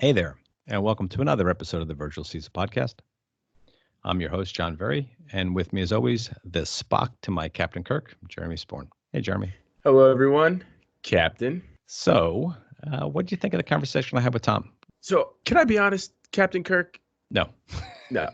Hey there, and welcome to another episode of the Virtual Season Podcast. I'm your host, John Very, and with me, as always, the Spock to my Captain Kirk, Jeremy Sporn. Hey, Jeremy. Hello, everyone. Captain. So, what did you think of the conversation I had with Tom? So, can I be honest, Captain Kirk? No. No.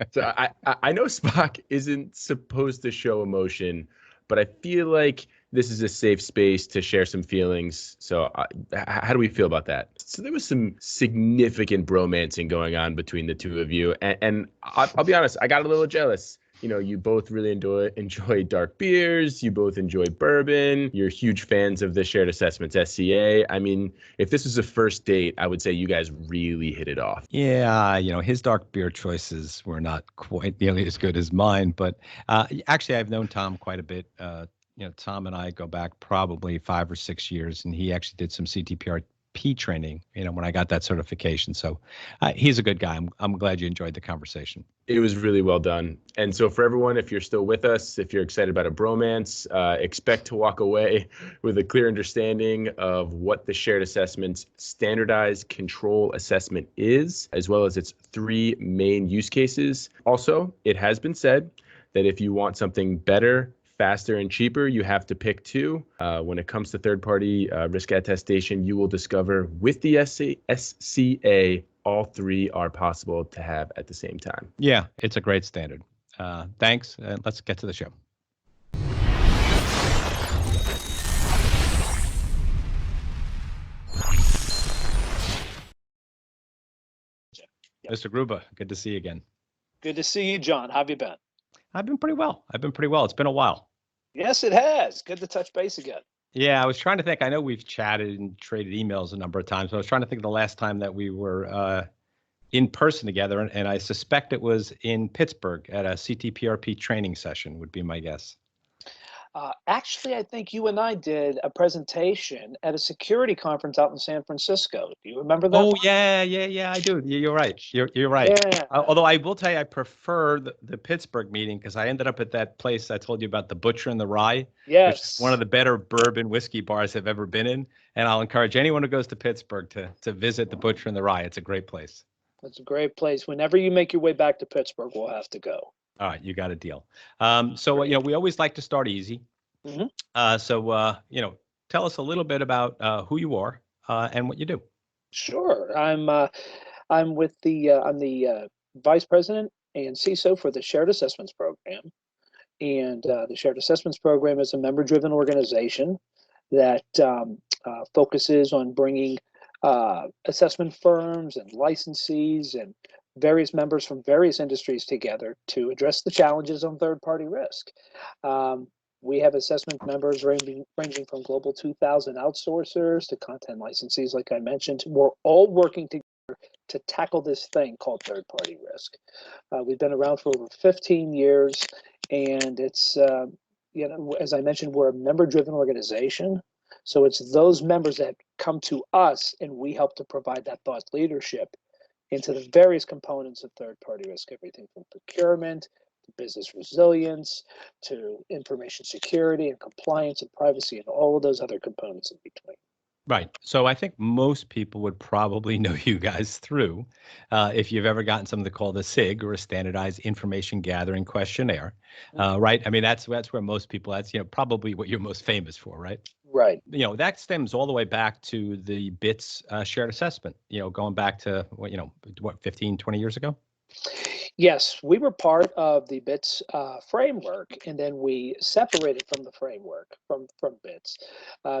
So, I know Spock isn't supposed to show emotion, but I feel like this is a safe space to share some feelings. So how do we feel about that? So there was some significant bromancing going on between the two of you. And I'll be honest, I got a little jealous. You know, you both really enjoy dark beers. You both enjoy bourbon. You're huge fans of the Shared Assessments SCA. I mean, if this was a first date, I would say you guys really hit it off. Yeah, his dark beer choices were not quite nearly as good as mine. But actually, I've known Tom quite a bit. Tom and I go back probably 5 or 6 years, and he actually did some CTPRP training, when I got that certification. So he's a good guy. I'm glad you enjoyed the conversation. It was really well done. And so for everyone, if you're still with us, if you're excited about a bromance, expect to walk away with a clear understanding of what the Shared Assessments Standardized Control Assessment is, as well as its 3 main use cases. Also, it has been said that if you want something better, faster, and cheaper, you have to pick 2. When it comes to third-party risk attestation, you will discover with the SCA, all 3 are possible to have at the same time. Yeah, it's a great standard. Thanks. Let's get to the show. Mr. Garrubba, good to see you again. Good to see you, John. How have you been? I've been pretty well. It's been a while. Yes, it has. Good to touch base again. Yeah, I was trying to think. I know we've chatted and traded emails a number of times, but I was trying to think of the last time that we were in person together, and I suspect it was in Pittsburgh at a CTPRP training session, would be my guess. Actually, I think you and I did a presentation at a security conference out in San Francisco. Do you remember that? Oh, yeah, I do. You're right. You're right. Yeah. Although I will tell you, I prefer the Pittsburgh meeting because I ended up at that place I told you about, the Butcher and the Rye. Yes. Which is one of the better bourbon whiskey bars I've ever been in. And I'll encourage anyone who goes to Pittsburgh to visit the Butcher and the Rye. It's a great place. It's a great place. Whenever you make your way back to Pittsburgh, we'll have to go. All right, you got a deal. So we always like to start easy. Mm-hmm. So tell us a little bit about who you are and what you do. Sure. I'm I'm the vice president and CISO for the Shared Assessments Program, and the Shared Assessments Program is a member-driven organization that focuses on bringing assessment firms and licensees and various members from various industries together to address the challenges on third-party risk. We have assessment members ranging from global 2,000 outsourcers to content licensees, like I mentioned. We're all working together to tackle this thing called third-party risk. We've been around for over 15 years, and it's, as I mentioned, we're a member-driven organization. So it's those members that come to us, and we help to provide that thought leadership into the various components of third-party risk, everything from procurement to business resilience to information security and compliance and privacy and all of those other components in between. Right. So I think most people would probably know you guys through if you've ever gotten something called a SIG, or a Standardized Information Gathering Questionnaire, right? I mean, that's where most people, that's probably what you're most famous for, right? Right. That stems all the way back to the BITS shared assessment, going back to what 15, 20 years ago? Yes, we were part of the BITS framework, and then we separated from the framework from BITS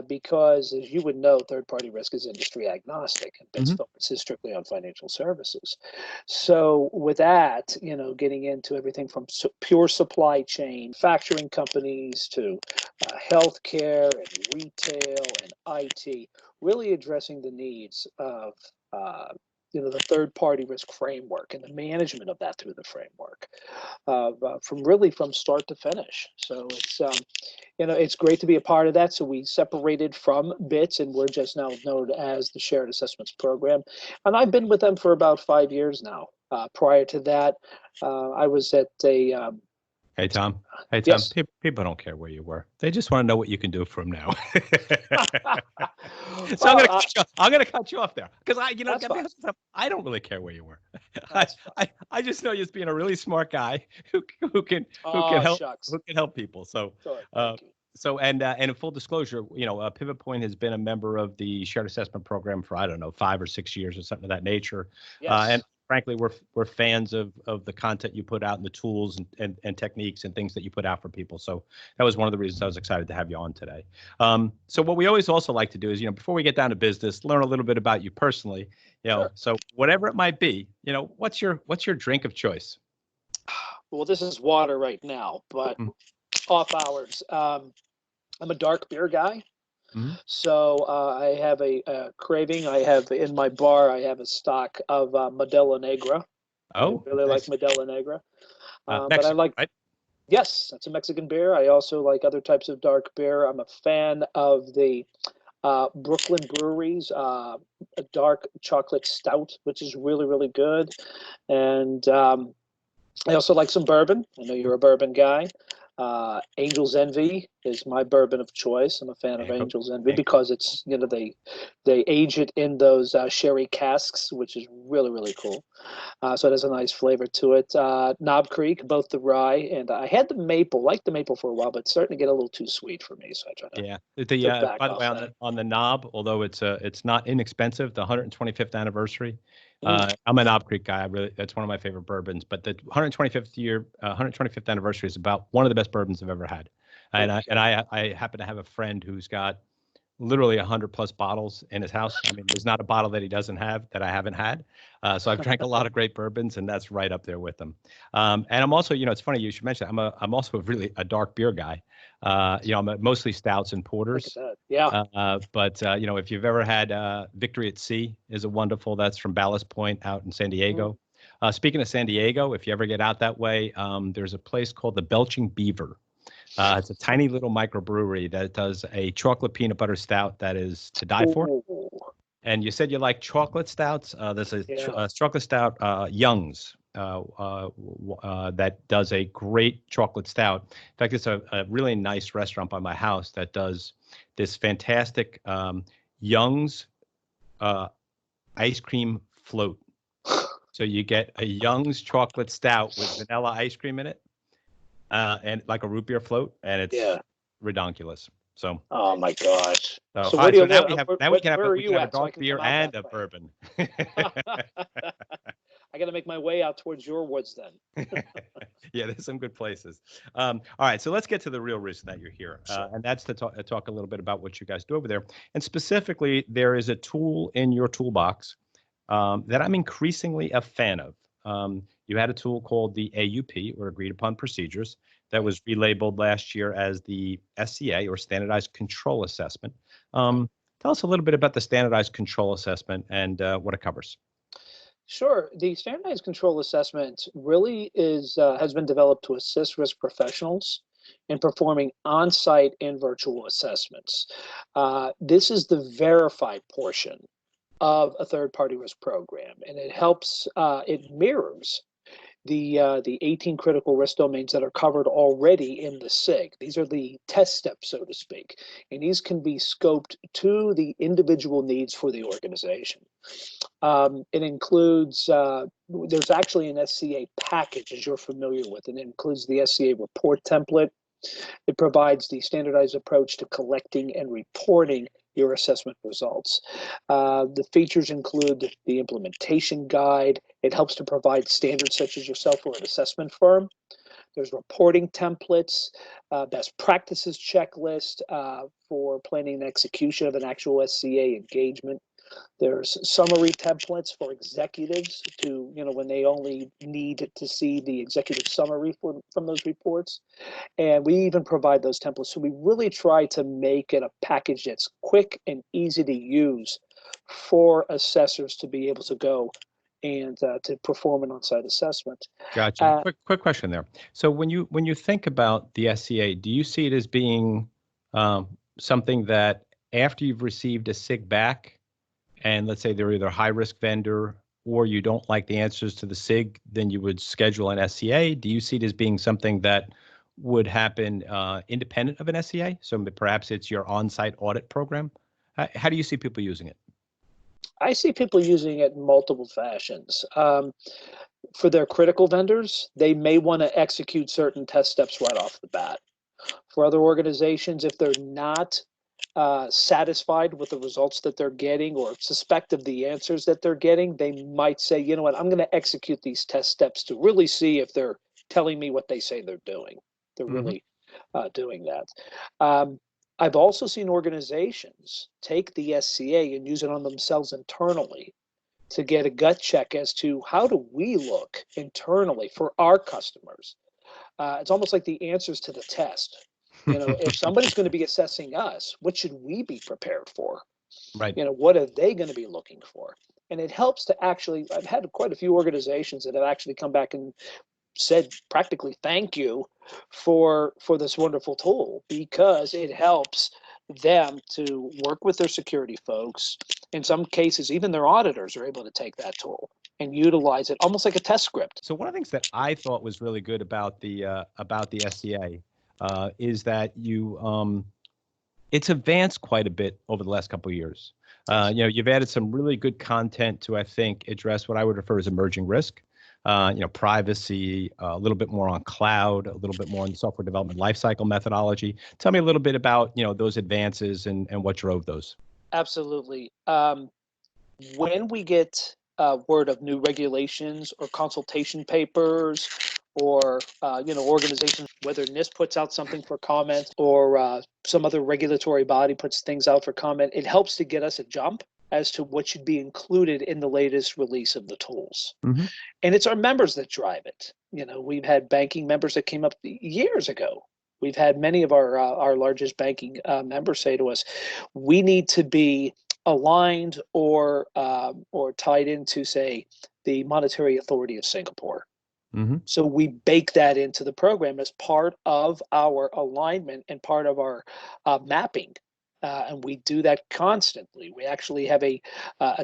because, as you would know, third-party risk is industry agnostic, and BITS focuses strictly on financial services. So, with that, getting into everything from pure supply chain, manufacturing companies to healthcare and retail and IT, really addressing the needs of the third-party risk framework and the management of that through the framework, from start to finish. So it's great to be a part of that. So we separated from BITS, and we're just now known as the Shared Assessments Program. And I've been with them for about 5 years now. Prior to that, I was at a Hey, Tom. Hey, Tom. Yes. People don't care where you were. They just want to know what you can do from now. So Well, I'm gonna cut you off there because that's to be fine. honest with you, I don't really care where you were. That's fine. I just know you as being a really smart guy who can Oh, help shucks. people. So, Sure. uh, Thank you. and in full disclosure, Pivot Point has been a member of the shared assessment program for I don't know 5 or 6 years or something of that nature. Yes. And frankly, we're fans of the content you put out and the tools and techniques and things that you put out for people. So that was one of the reasons I was excited to have you on today. So what we always also like to do is, before we get down to business, learn a little bit about you personally. Sure. So whatever it might be, what's your drink of choice? Well, this is water right now, but off hours. I'm a dark beer guy. Mhm. So I have a craving. I have in my bar, I have a stock of Modelo Negra. I Oh, really like nice. Modelo Negra. But I Mexican, like, right? yes, that's a Mexican beer. I also like other types of dark beer. I'm a fan of the Brooklyn Brewery's a dark chocolate stout, which is really, really good. And I also like some bourbon. I know you're a bourbon guy. Angel's Envy is my bourbon of choice. I'm a fan of Mango, Angel's Envy mango. because it's they age it in those sherry casks, which is really really cool. So it has a nice flavor to it. Knob Creek, both the rye and I had the maple, liked the maple for a while, but it's starting to get a little too sweet for me. So I try Yeah. to back By the off way, that. on the knob, although it's not inexpensive, the 125th anniversary. Mm. I'm a Knob Creek guy. That's one of my favorite bourbons. But the 125th anniversary is about one of the best bourbons I've ever had. And Okay. I happen to have a friend who's got literally 100+ bottles in his house. I mean, there's not a bottle that he doesn't have that I haven't had. So I've drank a lot of great bourbons, and that's right up there with them. And I'm also, it's funny you should mention. I'm also really a dark beer guy. I'm mostly stouts and Look at porters. that. Yeah. But if you've ever had Victory at Sea is a wonderful. That's from Ballast Point out in San Mm. Diego. Speaking of San Diego, if you ever get out that way, there's a place called the Belching Beaver. It's a tiny little microbrewery that does a chocolate peanut butter stout that is to die for. Ooh. And you said you like chocolate stouts. There's Yeah. a chocolate stout, Young's, that does a great chocolate stout. In fact, it's a really nice restaurant by my house that does this fantastic Young's ice cream float. So you get a Young's chocolate stout with vanilla ice cream in it, and like a root beer float, and it's Yeah. redonkulous. So, Oh my gosh. so So all where right. do you So now live? we have Where, where are we can you have a at so I dark can beer come out and that a way? bourbon. I got to make my way out towards your woods then. Yeah, there's some good places. All right, so let's get to the real reason that you're here, Sure. and that's to talk a little bit about what you guys do over there. And specifically, there is a tool in your toolbox that I'm increasingly a fan of. You had a tool called the AUP, or Agreed Upon Procedures, that was relabeled last year as the SCA, or Standardized Control Assessment. Tell us a little bit about the Standardized Control Assessment and what it covers. Sure. The standardized control assessment really has been developed to assist risk professionals in performing on-site and virtual assessments. This is the verified portion of a third-party risk program, and it helps. It mirrors the 18 critical risk domains that are covered already in the SIG. These are the test steps, so to speak, and these can be scoped to the individual needs for the organization. It includes, there's actually an SCA package, as you're familiar with, and it includes the SCA report template. It provides the standardized approach to collecting and reporting your assessment results. The features include the implementation guide. It helps to provide standards such as yourself or an assessment firm. There's reporting templates, best practices checklist for planning and execution of an actual SCA engagement. There's summary templates for executives to, when they only need to see the executive summary from those reports. And we even provide those templates. So we really try to make it a package that's quick and easy to use for assessors to be able to go and to perform an on-site assessment. Gotcha. Quick question there. So when you think about the SCA, do you see it as being something that after you've received a SIG back, and let's say they're either a high risk vendor or you don't like the answers to the SIG, then you would schedule an SCA? Do you see it as being something that would happen independent of an SCA. So perhaps it's your on-site audit program. How do you see people using it? I see people using it in multiple fashions. For their critical vendors, they may want to execute certain test steps right off the bat. For other organizations, if they're not satisfied with the results that they're getting or suspect of the answers that they're getting, they might say, you know what, I'm going to execute these test steps to really see if they're telling me what they say they're doing. They're really doing that. I've also seen organizations take the SCA and use it on themselves internally to get a gut check as to how do we look internally for our customers. It's almost like the answers to the test. You know, if somebody's going to be assessing us, what should we be prepared for? Right. You know, what are they going to be looking for? And it helps to actually, I've had quite a few organizations that have actually come back and said practically thank you for this wonderful tool, because it helps them to work with their security folks. In some cases, even their auditors are able to take that tool and utilize it almost like a test script. So one of the things that I thought was really good about the SCA is that it's advanced quite a bit over the last couple of years. You've added some really good content to, I think, address what I would refer as emerging risk. Privacy, a little bit more on cloud, a little bit more on the software development lifecycle methodology. Tell me a little bit about, those advances and what drove those. Absolutely. When we get word of new regulations or consultation papers, or organizations, whether NIST puts out something for comment, or some other regulatory body puts things out for comment, it helps to get us a jump as to what should be included in the latest release of the tools. Mm-hmm. And it's our members that drive it. We've had banking members that came up years ago. We've had many of our largest banking members say to us, we need to be aligned or tied into, say, the Monetary Authority of Singapore. Mm-hmm. So we bake that into the program as part of our alignment and part of our mapping. And we do that constantly. We actually have a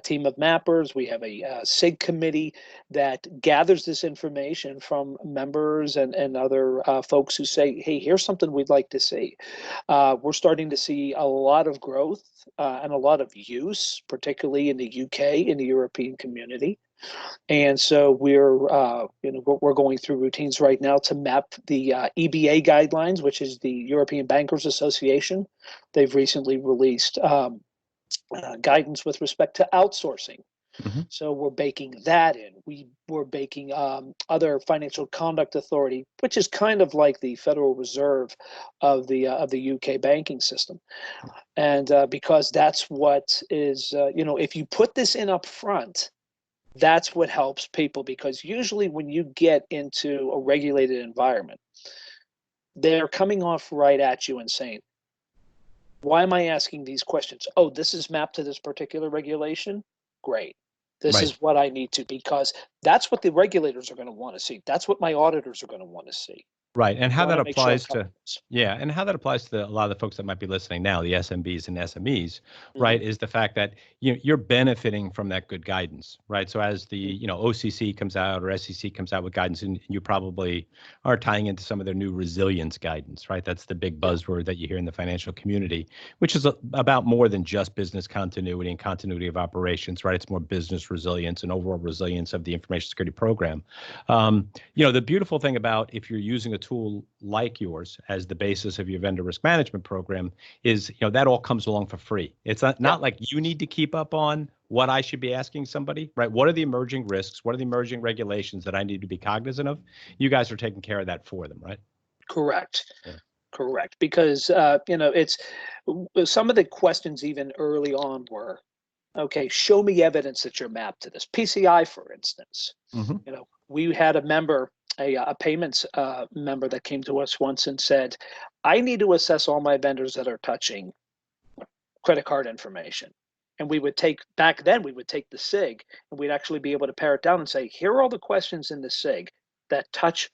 team of mappers. We have a SIG committee that gathers this information from members and other folks who say, hey, here's something we'd like to see. We're starting to see a lot of growth and a lot of use, particularly in the UK, in the European community. And so we're going through routines right now to map the EBA guidelines, which is the European Bankers Association. They've recently released guidance with respect to outsourcing. Mm-hmm. So we're baking that in. We're baking other Financial Conduct Authority, which is kind of like the Federal Reserve of the UK banking system. And because that's what is, if you put this in up front, that's what helps people, because usually when you get into a regulated environment, they're coming off right at you and saying, why am I asking these questions? Oh, this is mapped to this particular regulation? Great. This Right. is what I need to, because that's what the regulators are going to want to see. That's what my auditors are going to want to see. Right. And how that Wanna make sure I'm applies to, covering this. and how that applies to a lot of the folks that might be listening now, the SMBs and SMEs, Mhm. right, is the fact that you're benefiting from that good guidance, right? So as the OCC comes out or SEC comes out with guidance, and you probably are tying into some of their new resilience guidance, right? That's the big buzzword that you hear in the financial community, which is about more than just business continuity and continuity of operations, right? It's more business resilience and overall resilience of the information security program. The beautiful thing about if you're using a tool like yours as the basis of your vendor risk management program is, that all comes along for free. It's not like you need to keep up on what I should be asking somebody, right? What are the emerging risks? What are the emerging regulations that I need to be cognizant of? You guys are taking care of that for them, right? Correct. Yeah. Correct. Because, it's some of the questions even early on were, okay, show me evidence that you're mapped to this. PCI, for instance. Mm-hmm. We had a member, a payments member that came to us once and said, I need to assess all my vendors that are touching credit card information. And back then we would take the SIG and we'd actually be able to pare it down and say, here are all the questions in the SIG that touch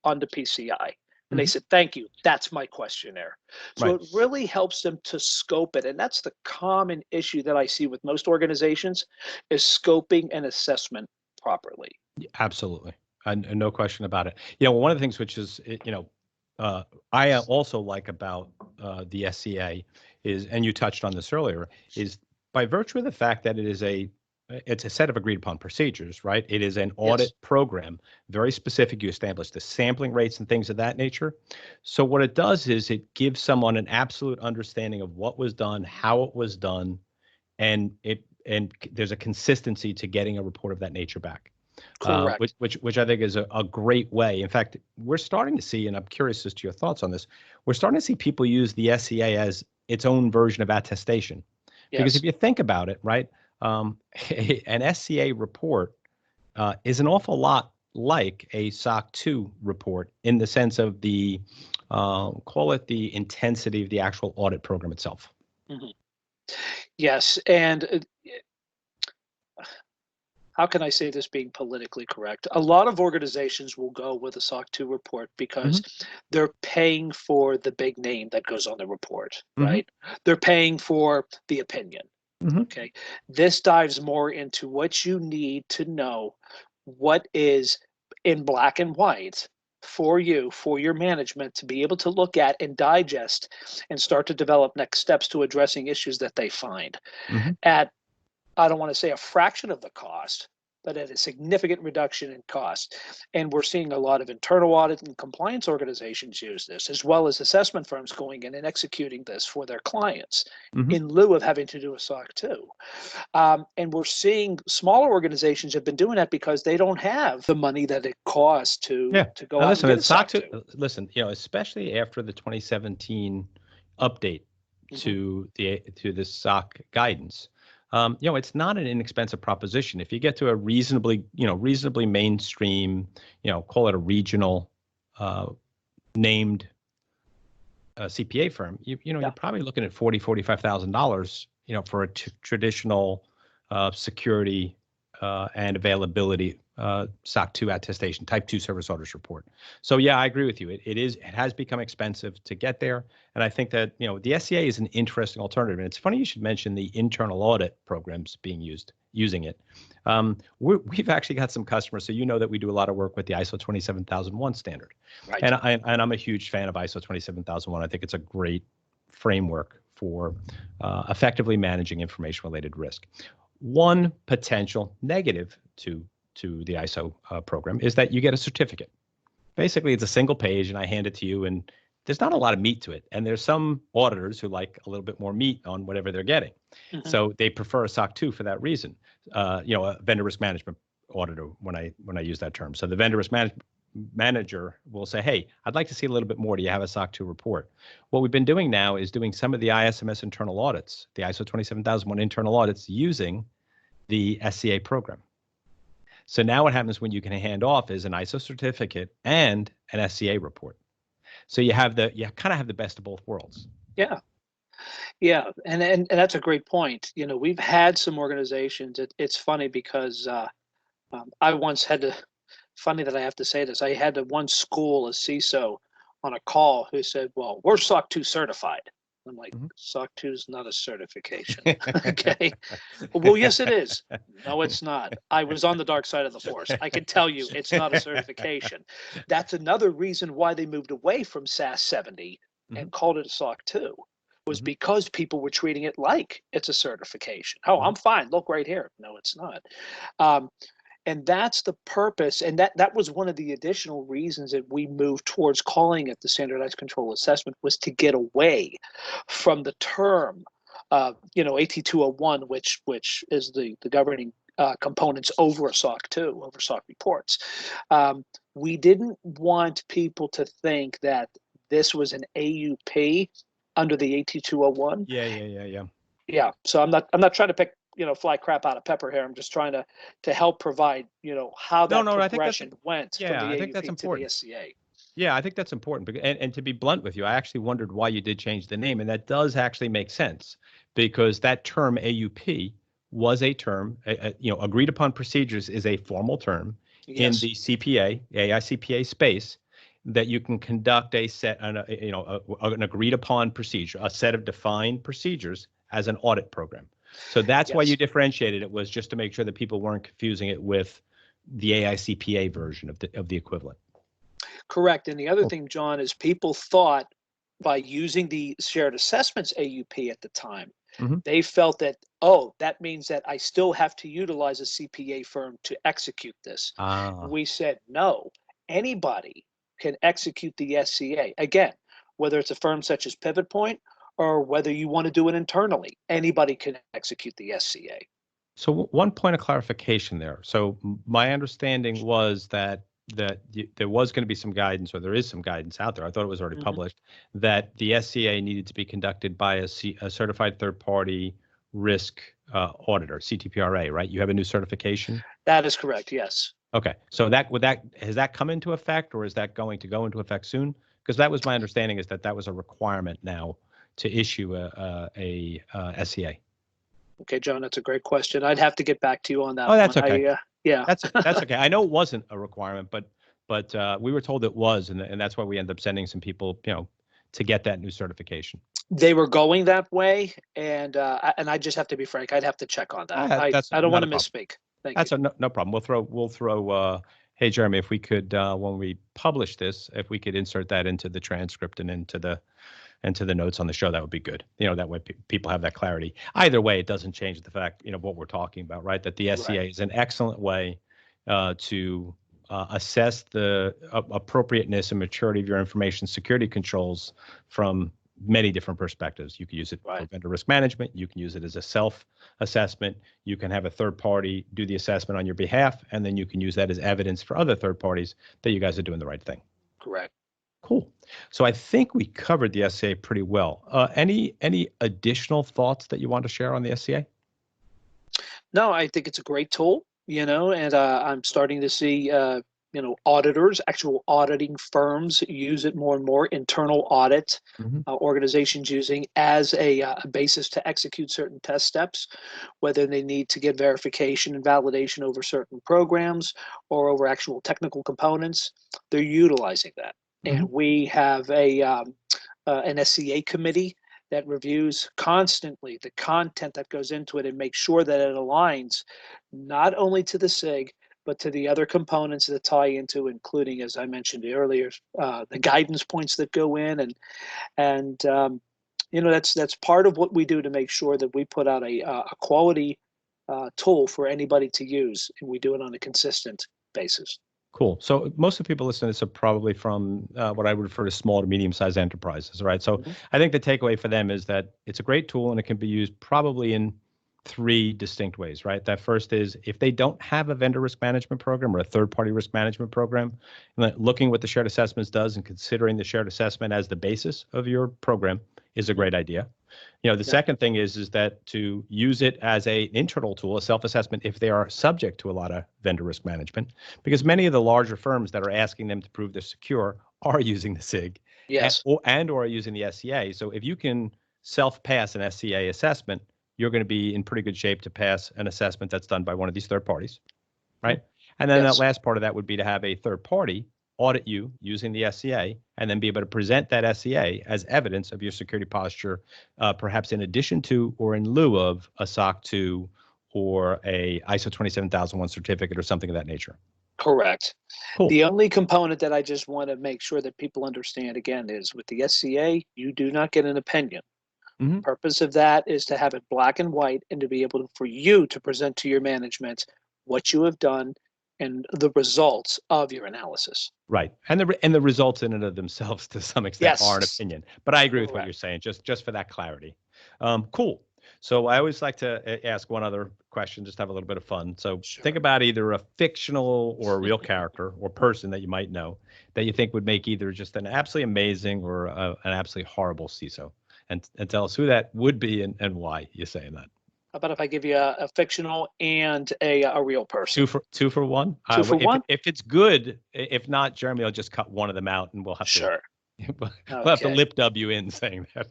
on the PCI. And they said, thank you. That's my questionnaire. So Right. it really helps them to scope it. And that's the common issue that I see with most organizations, is scoping and assessment properly. Absolutely. And no question about it. One of the things which is, I also like about the SCA is, and you touched on this earlier, is by virtue of the fact that it's a set of agreed upon procedures, right? It is an Yes. audit program, very specific. You establish the sampling rates and things of that nature. So what it does is it gives someone an absolute understanding of what was done, how it was done, and there's a consistency to getting a report of that nature back. Correct. Which I think is a great way. In fact, we're starting to see, and I'm curious as to your thoughts on this, we're starting to see people use the SCA as its own version of attestation. Because Yes. if you think about it, right, an SCA report is an awful lot like a SOC 2 report in the sense of the, call it the intensity of the actual audit program itself. Mm-hmm. Yes, and how can I say this being politically correct? A lot of organizations will go with a SOC 2 report because they're paying for the big name that goes on the report, right? They're paying for the opinion. Okay. This dives more into what you need to know, what is in black and white for you, for your management to be able to look at and digest and start to develop next steps to addressing issues that they find at, I don't want to say a fraction of the cost, but at a significant reduction in cost. And we're seeing a lot of internal audit and compliance organizations use this, as well as assessment firms going in and executing this for their clients in lieu of having to do a SOC 2. And we're seeing smaller organizations have been doing that because they don't have the money that it costs to go out and get a SOC 2. Listen, especially after the 2017 update to the SOC guidance, it's not an inexpensive proposition. If you get to a reasonably mainstream, call it a regional named CPA firm, you're probably looking at $45,000, for a traditional security and availability SOC 2 attestation, type 2 service orders report. So yeah, I agree with you. It has become expensive to get there. And I think that, the SCA is an interesting alternative. And it's funny you should mention the internal audit programs using it. We've actually got some customers, so that we do a lot of work with the ISO 27001 standard. Right. And I'm a huge fan of ISO 27001. I think it's a great framework for effectively managing information-related risk. One potential negative to the ISO program is that you get a certificate. Basically, it's a single page, and I hand it to you, and there's not a lot of meat to it. And there's some auditors who like a little bit more meat on whatever they're getting. So they prefer a SOC 2 for that reason. A vendor risk management auditor, when I use that term. So the vendor risk manager will say, hey, I'd like to see a little bit more. Do you have a SOC 2 report? What we've been doing now is doing some of the ISMS internal audits, the ISO 27001 internal audits using the SCA program. So now what happens when you can hand off is an ISO certificate and an SCA report. So you kind of have the best of both worlds. Yeah. Yeah. And that's a great point. We've had some organizations. It's funny because I once had to, funny that I have to say this, I had to one school a CISO on a call who said, well, we're SOC 2 certified. I'm like, SOC 2 is not a certification. Okay. Well, yes, it is. No, it's not. I was on the dark side of the force. I can tell you it's not a certification. That's another reason why they moved away from SAS 70 and called it a SOC 2, was because people were treating it like it's a certification. Oh, I'm fine. Look right here. No, it's not. And that's the purpose. And that was one of the additional reasons that we moved towards calling it the standardized control assessment, was to get away from the term, AT201, which is the governing components over a SOC 2, over SOC reports. We didn't want people to think that this was an AUP under the AT201. Yeah. So I'm not trying to pick fly crap out of pepper here. I'm just trying to help provide how that progression went from the AUP to the SCA. Yeah, I think that's important. And to be blunt with you, I actually wondered why you did change the name, and that does actually make sense, because that term AUP was a term, agreed upon procedures is a formal term in the CPA, AICPA space, that you can conduct an agreed upon procedure, a set of defined procedures as an audit program. So that's why you differentiated it, was just to make sure that people weren't confusing it with the AICPA version of the equivalent. Correct. And the other thing, John, is people thought by using the shared assessments AUP at the time, they felt that, oh, that means that I still have to utilize a CPA firm to execute this. We said, no, anybody can execute the SCA. Again, whether it's a firm such as Pivot Point or whether you want to do it internally, anybody can execute the SCA. So one point of clarification there. So my understanding was that there was going to be some guidance, or there is some guidance out there. I thought it was already published, that the SCA needed to be conducted by a certified third-party risk auditor, CTPRA, right? You have a new certification? That is correct, yes. Okay. So has that come into effect, or is that going to go into effect soon? Because that was my understanding, is that was a requirement now to issue a SCA. Okay, John, that's a great question. I'd have to get back to you on that. Oh, that's okay. Yeah, that's okay. I know it wasn't a requirement, but we were told it was, and that's why we ended up sending some people, to get that new certification. They were going that way, and I just have to be frank. I'd have to check on that. I don't want to misspeak. That's no problem. We'll throw. Hey, Jeremy, if we could, when we publish this, if we could insert that into the transcript and into the notes on the show, that would be good. That way people have that clarity. Either way, it doesn't change the fact, what we're talking about, right? That the SCA is an excellent way to assess the appropriateness and maturity of your information security controls from many different perspectives. You can use it for vendor risk management. You can use it as a self-assessment. You can have a third party do the assessment on your behalf, and then you can use that as evidence for other third parties that you guys are doing the right thing. Correct. Cool. So I think we covered the SCA pretty well. Any additional thoughts that you want to share on the SCA? No, I think it's a great tool, and I'm starting to see, auditors, actual auditing firms use it more and more, internal audit organizations using as a basis to execute certain test steps, whether they need to get verification and validation over certain programs or over actual technical components. They're utilizing that. And we have an SCA committee that reviews constantly the content that goes into it and makes sure that it aligns not only to the SIG, but to the other components that tie into, including, as I mentioned earlier, the guidance points that go in, and that's part of what we do to make sure that we put out a quality tool for anybody to use, and we do it on a consistent basis. Cool. So most of the people listening to this are probably from what I would refer to small to medium-sized enterprises, right? So I think the takeaway for them is that it's a great tool and it can be used probably in 3 distinct ways, right? That first is if they don't have a vendor risk management program or a third-party risk management program, looking what the shared assessments does and considering the shared assessment as the basis of your program is a great idea. The second thing is that to use it as an internal tool, a self-assessment, if they are subject to a lot of vendor risk management, because many of the larger firms that are asking them to prove they're secure are using the SIG and or using the SCA. So if you can self-pass an SCA assessment, you're going to be in pretty good shape to pass an assessment that's done by one of these third parties, right? And then that last part of that would be to have a third party audit you using the SCA and then be able to present that SCA as evidence of your security posture, perhaps in addition to or in lieu of a SOC 2 or a ISO 27001 certificate or something of that nature. Correct. Cool. The only component that I just want to make sure that people understand, again, is with the SCA, you do not get an opinion. The purpose of that is to have it black and white and to be able for you to present to your management what you have done and the results of your analysis. Right. And the results in and of themselves to some extent are an opinion. But I agree with what you're saying, just for that clarity. Cool. So I always like to ask one other question, just to have a little bit of fun. So think about either a fictional or a real character or person that you might know that you think would make either just an absolutely amazing or an absolutely horrible CISO. And tell us who that would be and why you're saying that. How about if I give you a fictional and a real person? Two for one? Two for one? If it's good, if not, Jeremy will just cut one of them out and we'll have to we'll have to lip dub you in saying that.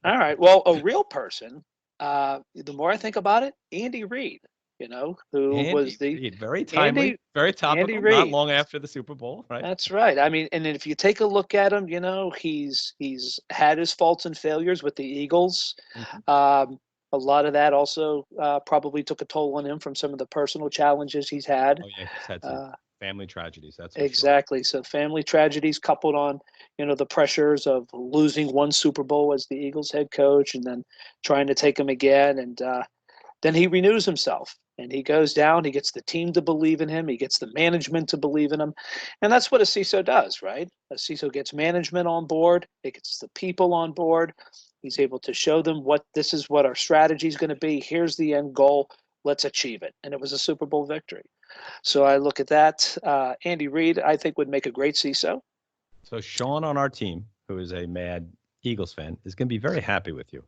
All right. Well, a real person, the more I think about it, Andy Reid, who was very timely, very topical, not long after the Super Bowl, right? That's right. I mean, and if you take a look at him, he's had his faults and failures with the Eagles. A lot of that also probably took a toll on him from some of the personal challenges he's had. Oh, yeah, he's had to. Family tragedies, that's for Exactly. So family tragedies coupled on, the pressures of losing one Super Bowl as the Eagles head coach and then trying to take him again. And then he renews himself and he goes down. He gets the team to believe in him. He gets the management to believe in him. And that's what a CISO does, right? A CISO gets management on board. It gets the people on board. He's able to show them this is what our strategy is going to be. Here's the end goal. Let's achieve it. And it was a Super Bowl victory. So I look at that. Andy Reid, I think, would make a great CISO. So Sean on our team, who is a mad Eagles fan, is going to be very happy with you.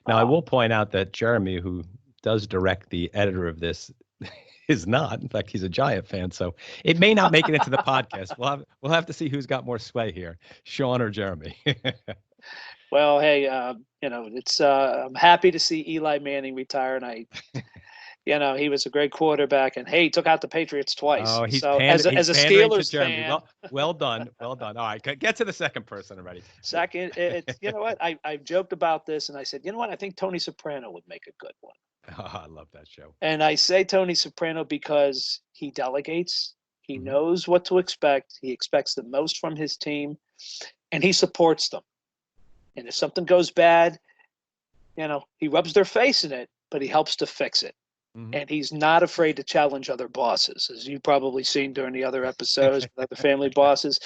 Now, I will point out that Jeremy, who does direct the editor of this, is not. In fact, he's a Giant fan, so it may not make it into the podcast. We'll have to see who's got more sway here, Sean or Jeremy. Well, hey, it's I'm happy to see Eli Manning retire, and he was a great quarterback, and hey, he took out the Patriots twice. Oh, he's so as a Steelers fan, well done. All right, get to the second person already. Second, it's what I joked about this, and I said, I think Tony Soprano would make a good one. Oh, I love that show. And I say Tony Soprano because he delegates, he knows what to expect, he expects the most from his team, and he supports them. And if something goes bad, he rubs their face in it, but he helps to fix it. And he's not afraid to challenge other bosses, as you've probably seen during the other episodes with other family bosses.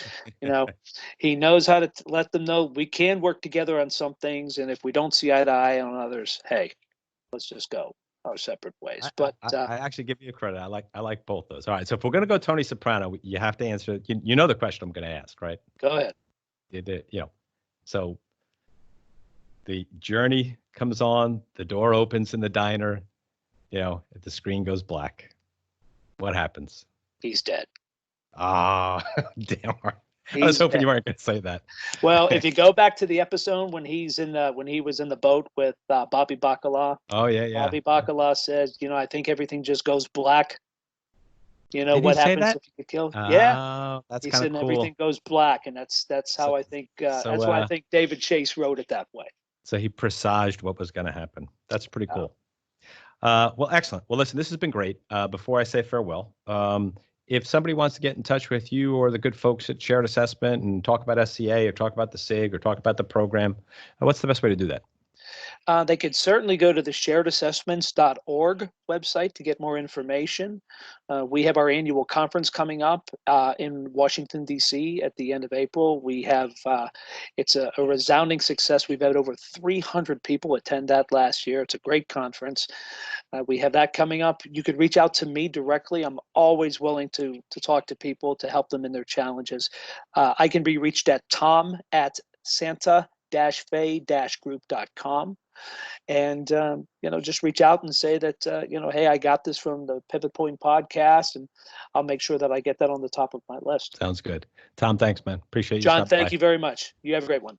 He knows how to let them know we can work together on some things, and if we don't see eye to eye on others, hey, let's just go our separate ways. But I actually give you credit. I like both those. All right, so if we're going to go Tony Soprano, you have to answer. You know the question I'm going to ask, right? Go ahead. So the journey comes on, the door opens in the diner. The screen goes black. What happens? He's dead. Ah, damn. I was hoping you weren't going to say that. Well, if you go back to the episode when he was in the boat with Bobby Bacala. Oh yeah. Bobby Bacala says, I think everything just goes black. Did what he say happens that? if you get killed? Yeah. That's he kind said of cool. Everything goes black, and that's how I think. That's why I think David Chase wrote it that way. So he presaged what was going to happen. That's pretty cool. Well, excellent. Well, listen, this has been great. Before I say farewell, if somebody wants to get in touch with you or the good folks at Shared Assessment and talk about SCA or talk about the SIG or talk about the program, what's the best way to do that? They could certainly go to the sharedassessments.org website to get more information. We have our annual conference coming up in Washington, D.C. at the end of April. We have it's a resounding success. We've had over 300 people attend that last year. It's a great conference. We have that coming up. You could reach out to me directly. I'm always willing to talk to people to help them in their challenges. I can be reached at tom@santa-fe-group.com. And, just reach out and say that, hey, I got this from the Pivot Point podcast, and I'll make sure that I get that on the top of my list. Sounds good. Tom, thanks, man. Appreciate you. John, thank you very much. You have a great one.